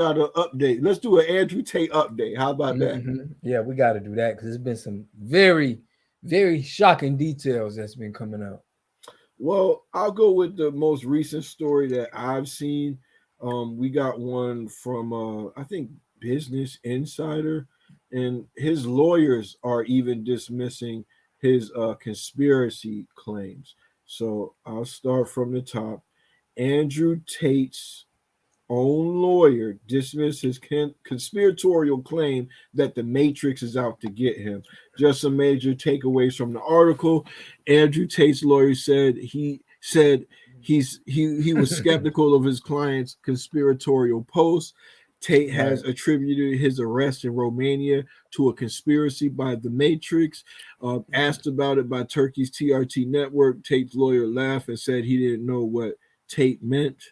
got an update. Let's do an Andrew Tate update. How about that? Yeah, we got to do that because there's been some very, very shocking details that's been coming out. Well, I'll go with the most recent story that I've seen. We got one from I think Business Insider, and his lawyers are even dismissing his conspiracy claims. So I'll start from the top. Andrew Tate's own lawyer dismissed his conspiratorial claim that the Matrix is out to get him. Just some major takeaways from the article. Andrew Tate's lawyer said he was skeptical of his client's conspiratorial posts. Tate has attributed his arrest in Romania to a conspiracy by the Matrix. Asked about it by Turkey's TRT network, Tate's lawyer laughed and said he didn't know what Tate meant.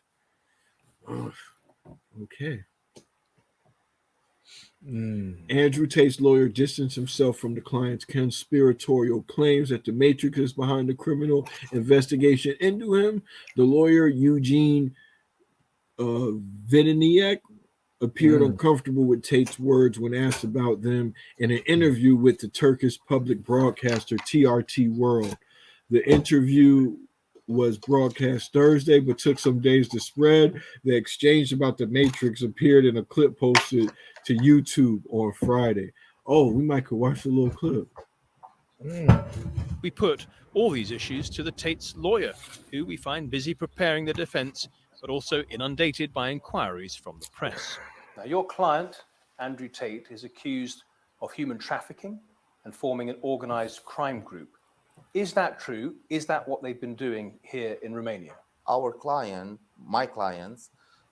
Okay. Andrew Tate's lawyer distanced himself from the client's conspiratorial claims that the Matrix is behind the criminal investigation into him. The lawyer, Eugene Vidaniak, appeared uncomfortable with Tate's words when asked about them in an interview with the Turkish public broadcaster TRT World. The interview was broadcast Thursday, but took some days to spread. The exchange about the Matrix appeared in a clip posted to YouTube on Friday. Oh, we might could watch a little clip. We put all these issues to the Tate's lawyer, who we find busy preparing the defense, but also inundated by inquiries from the press. Now, your client, Andrew Tate, is accused of human trafficking and forming an organized crime group. Is that true? Is that what they've been doing here in Romania? My clients,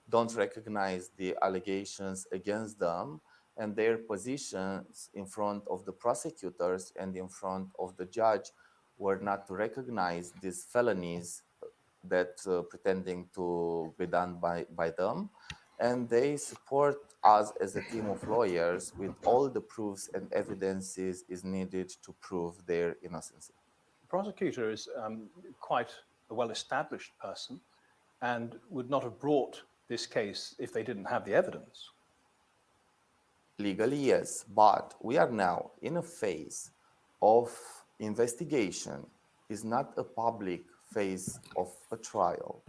don't recognize the allegations against them, and their positions in front of the prosecutors and in front of the judge were not to recognize these felonies that pretending to be done by them. And they support us as a team of lawyers with all the proofs and evidences is needed to prove their innocence. The prosecutor is quite a well-established person and would not have brought this case if they didn't have the evidence. Legally, yes, but we are now in a phase of investigation. It's not a public phase of a trial.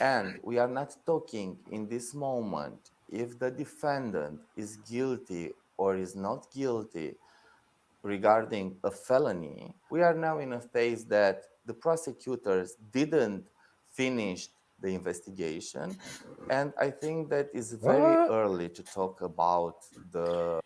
And we are not talking in this moment if the defendant is guilty or is not guilty regarding a felony. We are now in a phase that the prosecutors didn't finish the investigation. And I think that is very early to talk about the...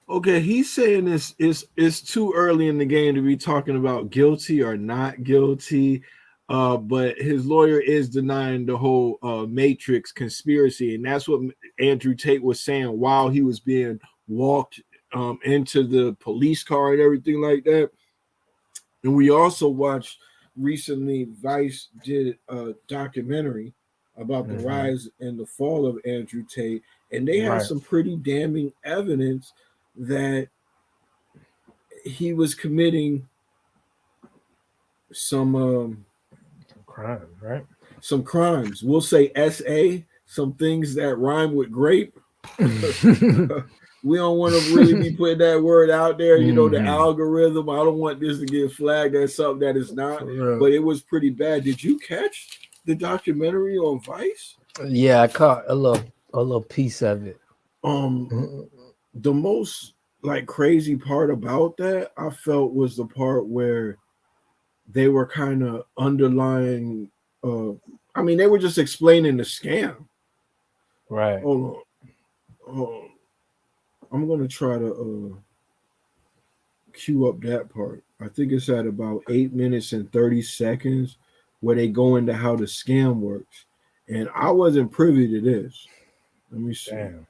Okay, he's saying it's too early in the game to be talking about guilty or not guilty. But his lawyer is denying the whole Matrix conspiracy. And that's what Andrew Tate was saying while he was being walked into the police car and everything like that. And we also watched recently, Vice did a documentary about the rise and the fall of Andrew Tate. And they have some pretty damning evidence that he was committing some crimes, right? Some crimes. We'll say SA, some things that rhyme with grape. We don't want to really be putting that word out there. You know, the algorithm. I don't want this to get flagged as something that is not. But it was pretty bad. Did you catch the documentary on Vice? Yeah, I caught a little piece of it. The most crazy part about that, I felt, was the part where they were kind of underlying. They were just explaining the scam. Right. Hold on. I'm gonna try to cue up that part. I think it's at about 8 minutes and 30 seconds where they go into how the scam works. And I wasn't privy to this. Let me see. Damn.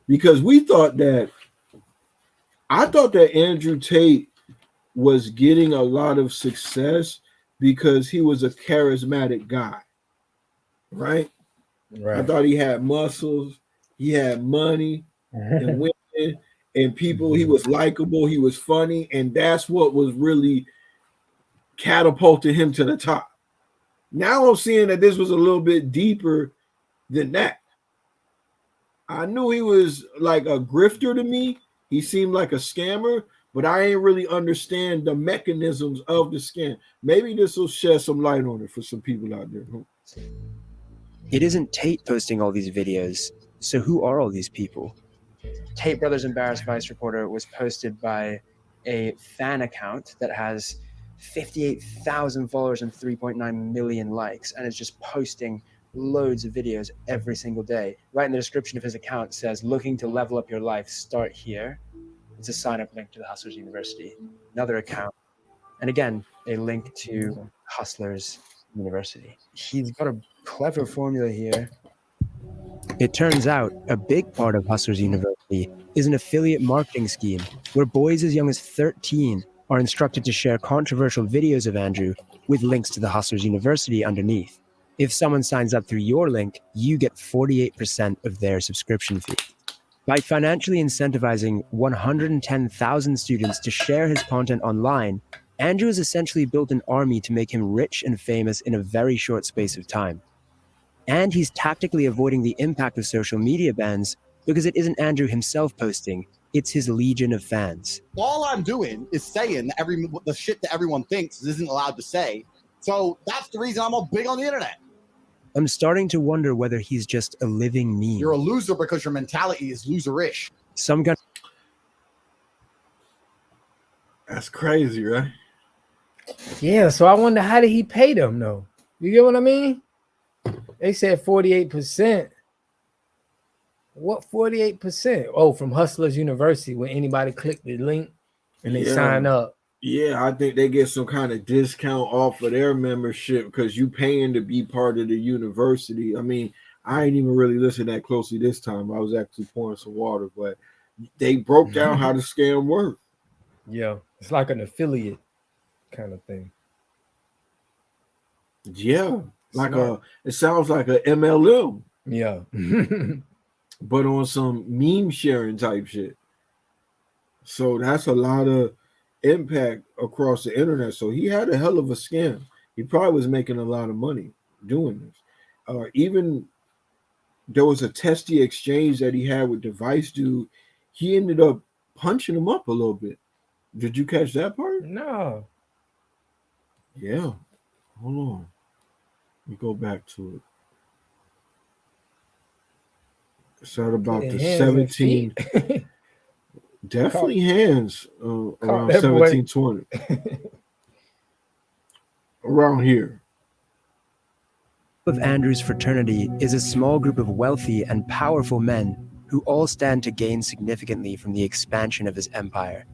Because I thought that Andrew Tate was getting a lot of success because he was a charismatic guy, right? I thought he had muscles, he had money and women and people. He was likable, he was funny, and that's what was really catapulted him to the top. Now I'm seeing that this was a little bit deeper than that. I knew he was like a grifter to me. He seemed like a scammer, but I ain't really understand the mechanisms of the scam. Maybe this will shed some light on it for some people out there. It isn't Tate posting all these videos, so who are all these people? Tate Brothers Embarrassed Vice Reporter was posted by a fan account that has 58,000 followers and 3.9 million likes, and it's just posting loads of videos every single day. Right in the description of his account says, looking to level up your life, start here. It's a sign-up link to the Hustlers University. Another account, and again, a link to Hustlers University. He's got a clever formula here. It turns out a big part of Hustlers University is an affiliate marketing scheme where boys as young as 13 are instructed to share controversial videos of Andrew with links to the Hustlers University underneath. If someone signs up through your link, you get 48% of their subscription fee. By financially incentivizing 110,000 students to share his content online, Andrew has essentially built an army to make him rich and famous in a very short space of time. And he's tactically avoiding the impact of social media bans because it isn't Andrew himself posting, it's his legion of fans. All I'm doing is saying that the shit that everyone thinks isn't allowed to say. So that's the reason I'm all big on the internet. I'm starting to wonder whether he's just a living meme. You're a loser because your mentality is loserish. Some kind. That's crazy, right? Yeah, so I wonder, how did he pay them though? You get what I mean? They said 48%. What 48%? Oh, from Hustlers University, when anybody click the link and they sign up. Yeah, I think they get some kind of discount off of their membership because you paying to be part of the university. I mean, I ain't even really listened that closely this time. I was actually pouring some water, but they broke down how the scam worked. Yeah, it's like an affiliate kind of thing. Yeah, it sounds like a MLM. Yeah. But on some meme sharing type shit. So that's a lot of impact across the internet. So he had a hell of a scam. He probably was making a lot of money doing this. Even there was a testy exchange that he had with Device Dude. He ended up punching him up a little bit. Did you catch that part? No. Yeah. Hold on. Let me go back to it. It's at about the 17. Definitely hands around 1720. Around here. Of Andrew's fraternity is a small group of wealthy and powerful men who all stand to gain significantly from the expansion of his empire.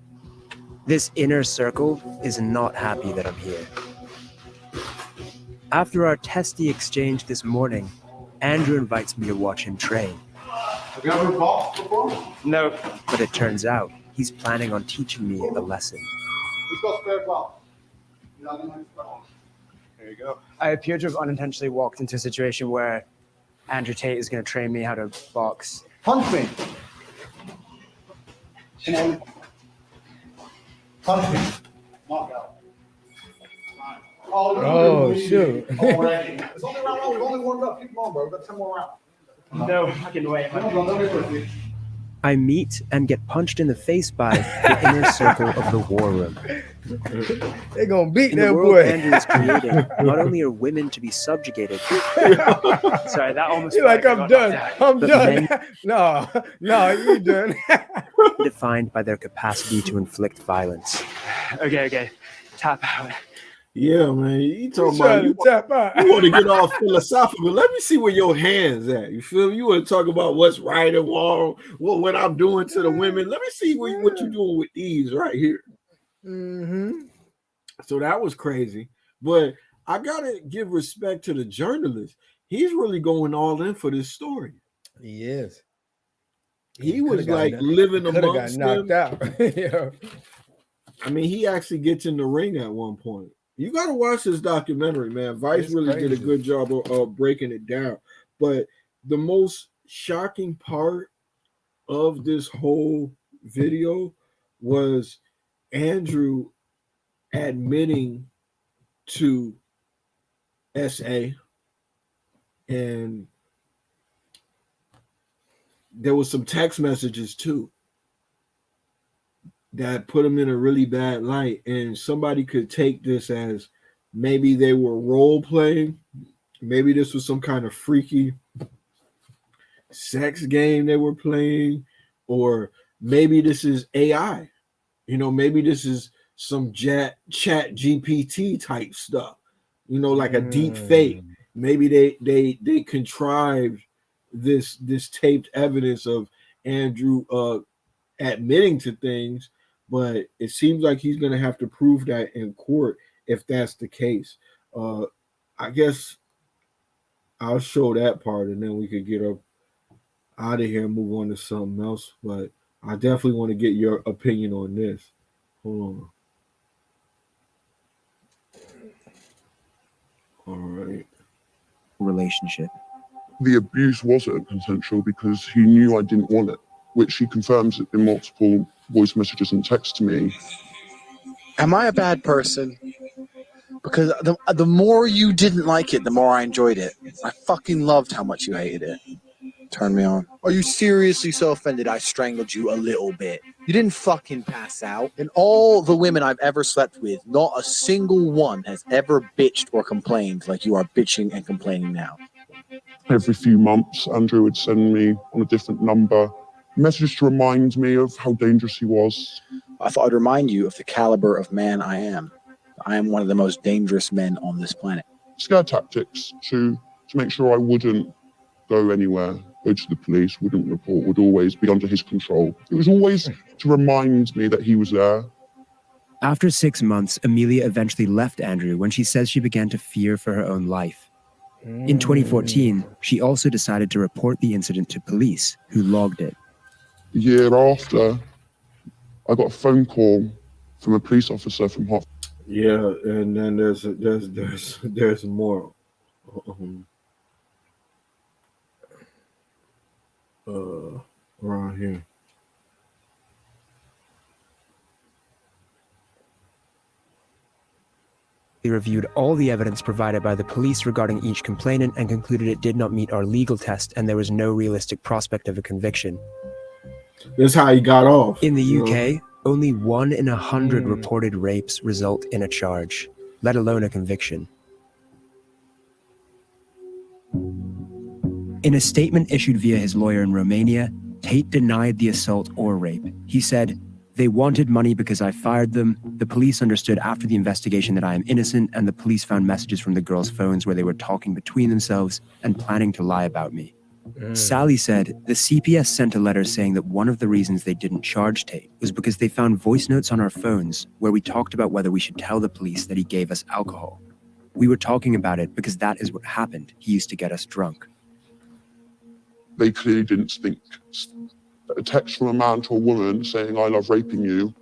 This inner circle is not happy that I'm here. After our testy exchange this morning, Andrew invites me to watch him train. Have you ever boxed before? No. But it turns out he's planning on teaching me a lesson. Who's got spare gloves? There you go. I appear to have unintentionally walked into a situation where Andrew Tate is going to train me how to box. Punch me. Punch me. Knockout. Oh, shoot. Already. It's only round one. We've only warmed up. Keep on, bro. We've got 10 more rounds. No, I can wait. No, I meet and get punched in the face by the inner circle of the war room. They're going to beat In that the world boy. Andrew is creating, not only are women to be subjugated. Sorry, that almost. You're like, I'm done. I'm But done. No, you done. defined by their capacity to inflict violence. Okay. Tap out. Yeah, man. You talking Trying about to you tap out. want to get all philosophical. Let me see where your hands at. You feel me? You want to talk about what's right and wrong, what I'm doing to the women. Let me see what you're doing with these right here. Mm-hmm. So that was crazy. But I gotta give respect to the journalist. He's really going all in for this story. He is. He was like living amongst knocked them. out. Yeah. I mean, he actually gets in the ring at one point. You got to watch this documentary, man. Vice It's really did a crazy. good job of breaking it down. But the most shocking part of this whole video was Andrew admitting to SA and there was some text messages too that put them in a really bad light, and somebody could take this as maybe they were role playing, maybe this was some kind of freaky sex game they were playing, or maybe this is AI. Maybe this is some chat GPT type stuff, like a deep fake. Maybe they contrived this taped evidence of Andrew admitting to things, but it seems like he's going to have to prove that in court if that's the case. I guess I'll show that part, and then we could get up out of here and move on to something else. But I definitely want to get your opinion on this. Hold on. All right. Relationship. The abuse wasn't consensual because he knew I didn't want it, which he confirms in multiple voice messages and texts to me. Am I a bad person? Because the more you didn't like it, the more I enjoyed it. I fucking loved how much you hated it. Turned me on. Are you seriously so offended I strangled you a little bit? You didn't fucking pass out. And all the women I've ever slept with, not a single one has ever bitched or complained like you are bitching and complaining now. Every few months, Andrew would send me on a different number messages to remind me of how dangerous he was. I thought I'd remind you of the caliber of man I am. I am one of the most dangerous men on this planet. Scare tactics to make sure I wouldn't go anywhere, go to the police, wouldn't report, would always be under his control. It was always to remind me that he was there. After 6 months, Amelia eventually left Andrew when she says she began to fear for her own life. In 2014, she also decided to report the incident to police, who logged it. The year after, I got a phone call from a police officer from Hot. Yeah, and then there's more. Around here. They reviewed all the evidence provided by the police regarding each complainant and concluded it did not meet our legal test and there was no realistic prospect of a conviction. That's how he got off. In the UK, only 1 in 100 reported rapes result in a charge, let alone a conviction. In a statement issued via his lawyer in Romania, Tate denied the assault or rape. He said, "They wanted money because I fired them. The police understood after the investigation that I am innocent, and the police found messages from the girls' phones where they were talking between themselves and planning to lie about me." Sally said, the CPS sent a letter saying that one of the reasons they didn't charge Tate was because they found voice notes on our phones where we talked about whether we should tell the police that he gave us alcohol. We were talking about it because that is what happened. He used to get us drunk. They clearly didn't think that a text from a man to a woman saying, "I love raping you."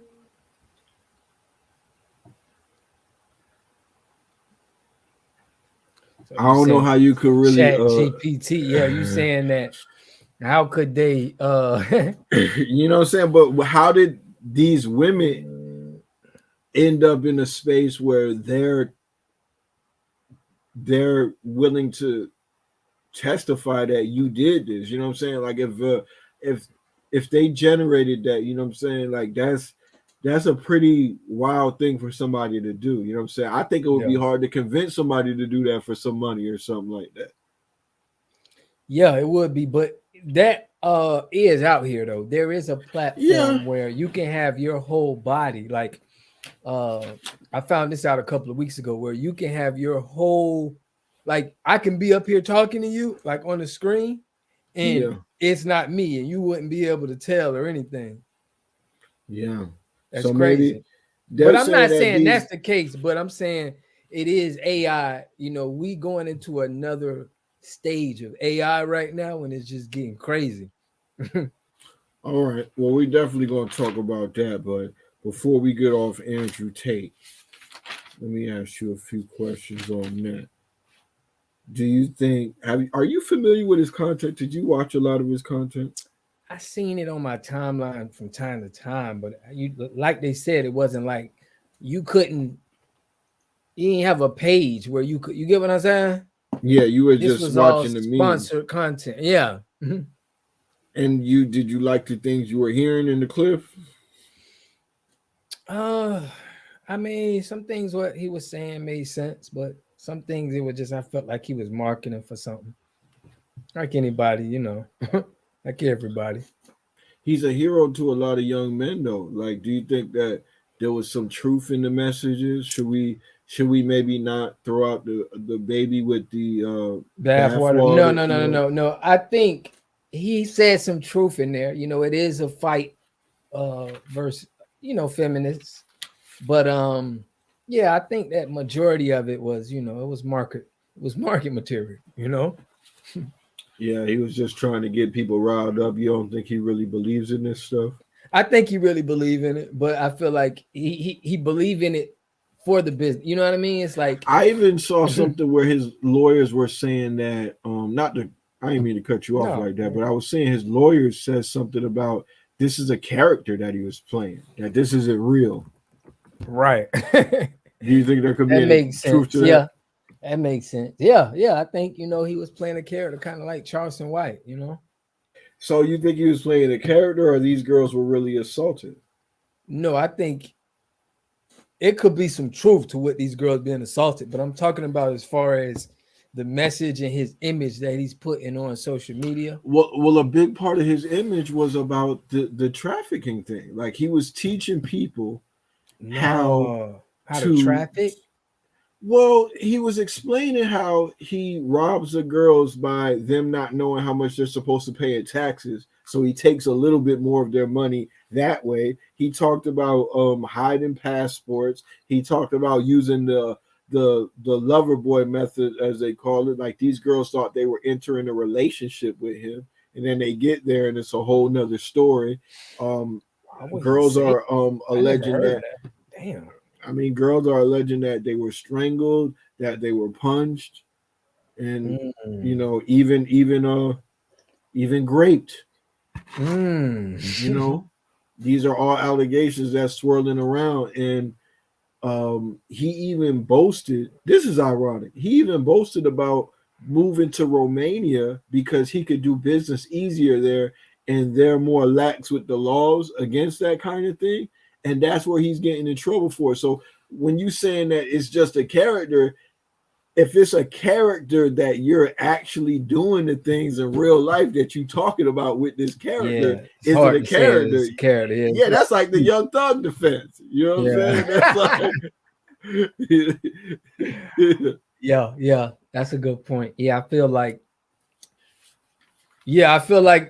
I don't know how you could really Chat GPT. Yeah, you saying that? How could they? You know what I'm saying? But how did these women end up in a space where they're willing to testify that you did this? You know what I'm saying? Like if they generated that, you know what I'm saying? Like that's a pretty wild thing for somebody to do. You know what I'm saying? I think it would be hard to convince somebody to do that for some money or something like that. Yeah, it would be, but that is out here though. There is a platform where you can have your whole body. Like I found this out a couple of weeks ago, where you can have your whole, like I can be up here talking to you like on the screen, and it's not me, and you wouldn't be able to tell or anything. Yeah. That's crazy. But I'm not saying that's the case, but I'm saying it is AI. You know, we going into another stage of AI right now, and it's just getting crazy. All right. Well, we definitely going to talk about that, but before we get off Andrew Tate, let me ask you a few questions on that. Do you think, are you familiar with his content? Did you watch a lot of his content? I seen it on my timeline from time to time, but like they said, it wasn't like you didn't have a page where you get what I'm saying? Yeah, you were just watching the sponsored content. Yeah. Mm-hmm. And did you like the things you were hearing in the clip? I mean, some things what he was saying made sense, but some things it was just I felt like he was marketing for something. Like anybody, you know, like everybody. He's a hero to a lot of young men, though. Like, do you think that there was some truth in the messages? Should we maybe not throw out the baby with the Bathwater. No, bathwater? no, no, no, no, no. I think he said some truth in there. You know, it is a fight versus, you know, feminists. But yeah, I think that majority of it was, you know, it was market material, you know. Yeah, he was just trying to get people riled up. You don't think he really believes in this stuff? I think he really believe in it, but I feel like he believe in it for the business. You know what I mean? It's like I even saw something where his lawyers were saying that not to I didn't mean to cut you off No, like that, but I was saying his lawyers said something about this is a character that he was playing, that this isn't real. right. Do you think there could be That any makes truth sense. to that? Yeah, that makes sense. Yeah, yeah. I think, you know, he was playing a character kind of like Charleston White, you know. So you think he was playing a character, or these girls were really assaulted? No, I think it could be some truth to what these girls being assaulted, but I'm talking about as far as the message and his image that he's putting on social media. Well, a big part of his image was about the trafficking thing. Like he was teaching people How to to traffic. Well, he was explaining how he robs the girls by them not knowing how much they're supposed to pay in taxes. So he takes a little bit more of their money that way. He talked about hiding passports. He talked about using the lover boy method, as they call it. Like these girls thought they were entering a relationship with him, and then they get there and it's a whole nother story. Girls are alleging that. Damn. I mean, girls are alleging that they were strangled, that they were punched, and you know, even raped. You know, these are all allegations that's swirling around, and he even boasted. This is ironic. He even boasted about moving to Romania because he could do business easier there, and they're more lax with the laws against that kind of thing. And that's where he's getting in trouble for. So when you saying that it's just a character, if it's a character that you're actually doing the things in real life that you talking about with this character, is it a character? It's a character. Yeah. Yeah, that's like the Young Thug defense. You know what I'm saying? That's like yeah, that's a good point. Yeah, I feel like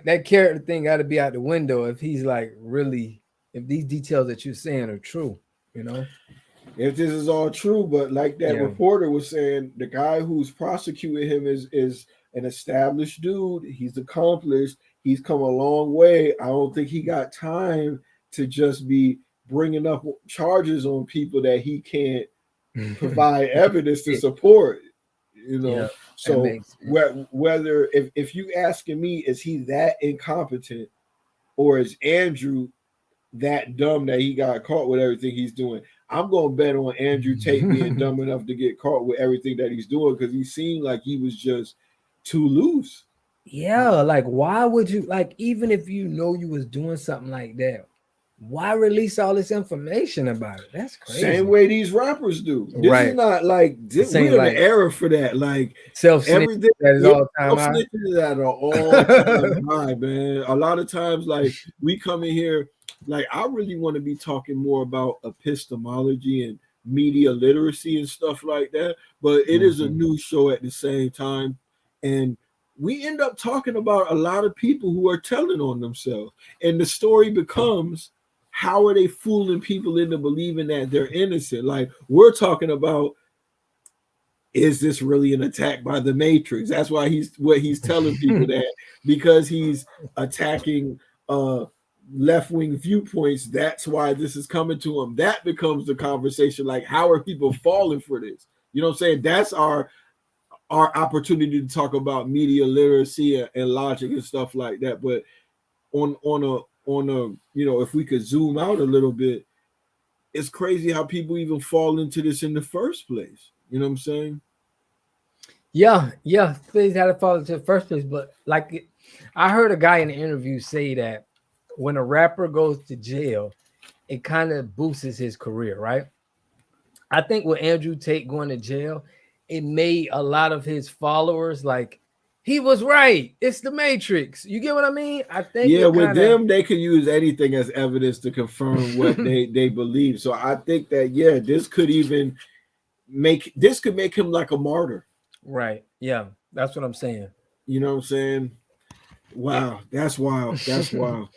that character thing got to be out the window if he's like really, if these details that you're saying are true, you know. If this is all true, but like that reporter was saying, the guy who's prosecuting him is an established dude. He's accomplished. He's come a long way. I don't think he got time to just be bringing up charges on people that he can't provide evidence to support. You know, so whether if you asking me, is he that incompetent, or is Andrew that dumb that he got caught with everything he's doing? I'm gonna bet on Andrew Tate being dumb enough to get caught with everything that he's doing, because he seemed like he was just too loose. Yeah, like why would you, like, even if you know you was doing something like that, why release all this information about it? That's crazy. Same way these rappers do. This is not like we're in the era for that. Like everything that is all time high. That are all time high, man. A lot of times, like we come in here, like I really want to be talking more about epistemology and media literacy and stuff like that, but it is a news show at the same time, and we end up talking about a lot of people who are telling on themselves, and the story becomes, how are they fooling people into believing that they're innocent? Like we're talking about, is this really an attack by the Matrix? That's why he's telling people that, because he's attacking left-wing viewpoints. That's why this is coming to him. That becomes the conversation. Like, how are people falling for this? You know what I'm saying? That's our opportunity to talk about media literacy and logic and stuff like that. But on a you know, if we could zoom out a little bit, it's crazy how people even fall into this in the first place. You know what I'm saying? Yeah, things had to fall into the first place. But like I heard a guy in the interview say that when a rapper goes to jail, it kind of boosts his career, right? I think with Andrew Tate going to jail, it made a lot of his followers like, he was right. It's the Matrix. You get what I mean? I think Yeah, with them, they could use anything as evidence to confirm what they believe. So I think that this could even make him like a martyr. Right. Yeah, that's what I'm saying. You know what I'm saying? Wow, that's wild. That's wild.